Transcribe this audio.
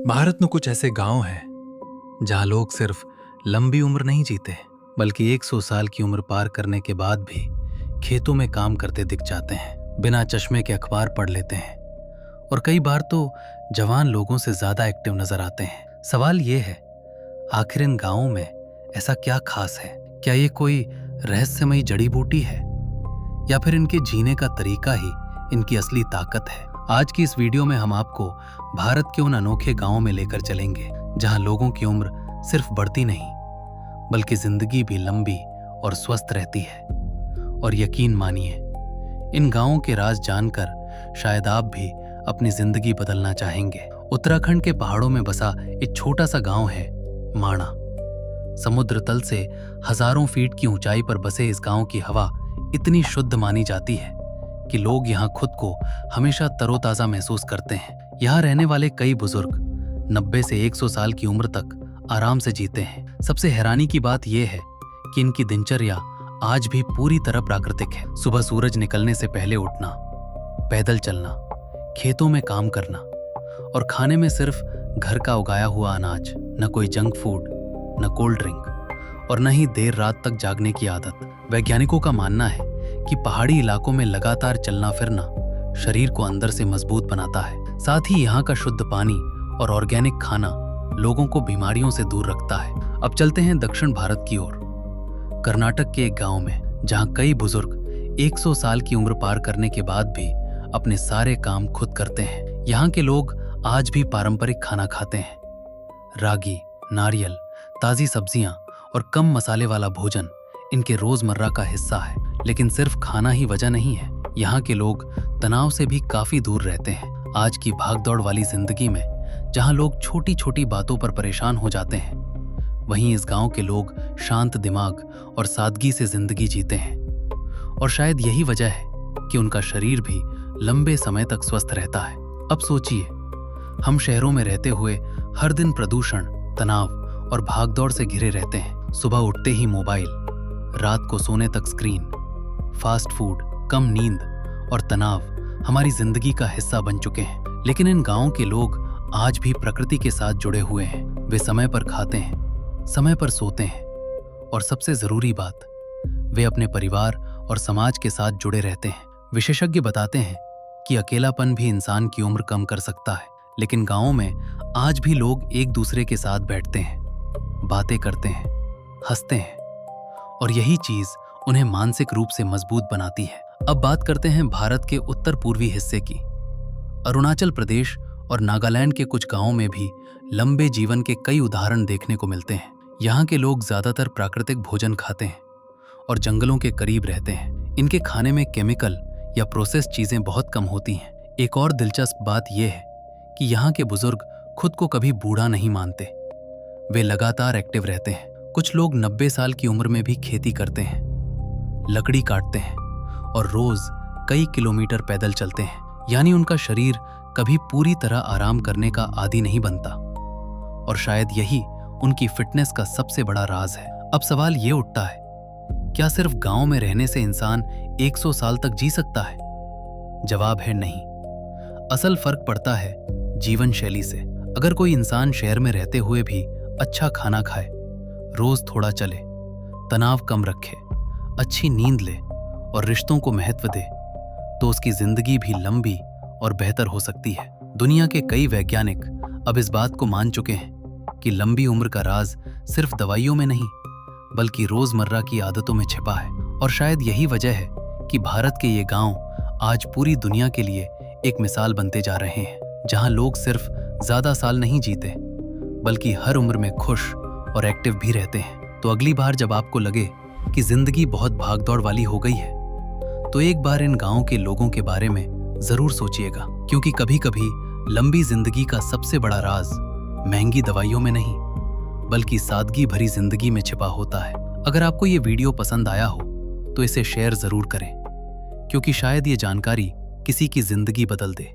भारत में कुछ ऐसे गांव हैं जहां लोग सिर्फ लंबी उम्र नहीं जीते बल्कि 100 साल की उम्र पार करने के बाद भी खेतों में काम करते दिख जाते हैं, बिना चश्मे के अखबार पढ़ लेते हैं और कई बार तो जवान लोगों से ज्यादा एक्टिव नजर आते हैं। सवाल ये है, आखिर इन गांवों में ऐसा क्या खास है? क्या ये कोई रहस्यमयी जड़ी बूटी है या फिर इनके जीने का तरीका ही इनकी असली ताकत है? आज की इस वीडियो में हम आपको भारत के उन अनोखे गांवों में लेकर चलेंगे जहां लोगों की उम्र सिर्फ बढ़ती नहीं बल्कि जिंदगी भी लंबी और स्वस्थ रहती है। और यकीन मानिए, इन गांवों के राज जानकर शायद आप भी अपनी जिंदगी बदलना चाहेंगे। उत्तराखंड के पहाड़ों में बसा एक छोटा सा गांव है माणा। समुद्र तल से हजारों फीट की ऊंचाई पर बसे इस गांव की हवा इतनी शुद्ध मानी जाती है कि लोग यहाँ खुद को हमेशा तरोताजा महसूस करते हैं। यहाँ रहने वाले कई बुजुर्ग 90 से 100 साल की उम्र तक आराम से जीते हैं। सबसे हैरानी की बात यह है कि इनकी दिनचर्या आज भी पूरी तरह प्राकृतिक है। सुबह सूरज निकलने से पहले उठना, पैदल चलना, खेतों में काम करना और खाने में सिर्फ घर का उगाया हुआ अनाज, न कोई जंक फूड, न कोल्ड ड्रिंक और न ही देर रात तक जागने की आदत। वैज्ञानिकों का मानना है कि पहाड़ी इलाकों में लगातार चलना फिरना शरीर को अंदर से मजबूत बनाता है। साथ ही यहाँ का शुद्ध पानी और ऑर्गेनिक खाना लोगों को बीमारियों से दूर रखता है। अब चलते हैं दक्षिण भारत की ओर, कर्नाटक के एक गांव में जहाँ कई बुजुर्ग 100 साल की उम्र पार करने के बाद भी अपने सारे काम खुद करते हैं। यहाँ के लोग आज भी पारंपरिक खाना खाते हैं। रागी, नारियल, ताजी सब्जियां और कम मसाले वाला भोजन इनके रोजमर्रा का हिस्सा है। लेकिन सिर्फ खाना ही वजह नहीं है, यहाँ के लोग तनाव से भी काफी दूर रहते हैं। आज की भागदौड़ वाली जिंदगी में जहाँ लोग छोटी छोटी बातों पर परेशान हो जाते हैं, वहीं इस गांव के लोग शांत दिमाग और सादगी से जिंदगी जीते हैं। और शायद यही वजह है कि उनका शरीर भी लंबे समय तक स्वस्थ रहता है। अब सोचिए, हम शहरों में रहते हुए हर दिन प्रदूषण, तनाव और भागदौड़ से घिरे रहते हैं। सुबह उठते ही मोबाइल, रात को सोने तक स्क्रीन, फास्ट फूड, कम नींद और तनाव हमारी जिंदगी का हिस्सा बन चुके हैं। लेकिन इन गांवों के लोग आज भी प्रकृति के साथ जुड़े हुए हैं। वे समय पर खाते हैं, समय पर सोते हैं और सबसे जरूरी बात, वे अपने परिवार और समाज के साथ जुड़े रहते हैं। विशेषज्ञ बताते हैं कि अकेलापन भी इंसान की उम्र कम कर सकता है, लेकिन गांवों में आज भी लोग एक दूसरे के साथ बैठते हैं, बातें करते हैं, हंसते हैं और यही चीज उन्हें मानसिक रूप से मजबूत बनाती है। अब बात करते हैं भारत के उत्तर पूर्वी हिस्से की। अरुणाचल प्रदेश और नागालैंड के कुछ गांवों में भी लंबे जीवन के कई उदाहरण देखने को मिलते हैं। यहाँ के लोग ज्यादातर प्राकृतिक भोजन खाते हैं और जंगलों के करीब रहते हैं। इनके खाने में केमिकल या प्रोसेस चीजें बहुत कम होती हैं। एक और दिलचस्प बात यह है कि यहाँ के बुजुर्ग खुद को कभी बूढ़ा नहीं मानते। वे लगातार एक्टिव रहते हैं। कुछ लोग 90 साल की उम्र में भी खेती करते हैं, लकड़ी काटते हैं और रोज कई किलोमीटर पैदल चलते हैं। यानी उनका शरीर कभी पूरी तरह आराम करने का आदी नहीं बनता और शायद यही उनकी फिटनेस का सबसे बड़ा राज है। अब सवाल ये उठता है, क्या सिर्फ गांव में रहने से इंसान 100 साल तक जी सकता है? जवाब है नहीं। असल फर्क पड़ता है जीवन शैली से। अगर कोई इंसान शहर में रहते हुए भी अच्छा खाना खाए, रोज थोड़ा चले, तनाव कम रखे, अच्छी नींद ले और रिश्तों को महत्व दे, तो उसकी जिंदगी भी लंबी और बेहतर हो सकती है। दुनिया के कई वैज्ञानिक अब इस बात को मान चुके हैं कि लंबी उम्र का राज सिर्फ दवाइयों में नहीं बल्कि रोजमर्रा की आदतों में छिपा है। और शायद यही वजह है कि भारत के ये गांव आज पूरी दुनिया के लिए एक मिसाल बनते जा रहे हैं, जहां लोग सिर्फ ज्यादा साल नहीं जीते बल्कि हर उम्र में खुश और एक्टिव भी रहते हैं। तो अगली बार जब आपको लगे कि जिंदगी बहुत भागदौड़ वाली हो गई है, तो एक बार इन गांवों के लोगों के बारे में जरूर सोचिएगा, क्योंकि कभी कभी लंबी जिंदगी का सबसे बड़ा राज महंगी दवाइयों में नहीं बल्कि सादगी भरी जिंदगी में छिपा होता है। अगर आपको ये वीडियो पसंद आया हो तो इसे शेयर जरूर करें, क्योंकि शायद ये जानकारी किसी की जिंदगी बदल दे।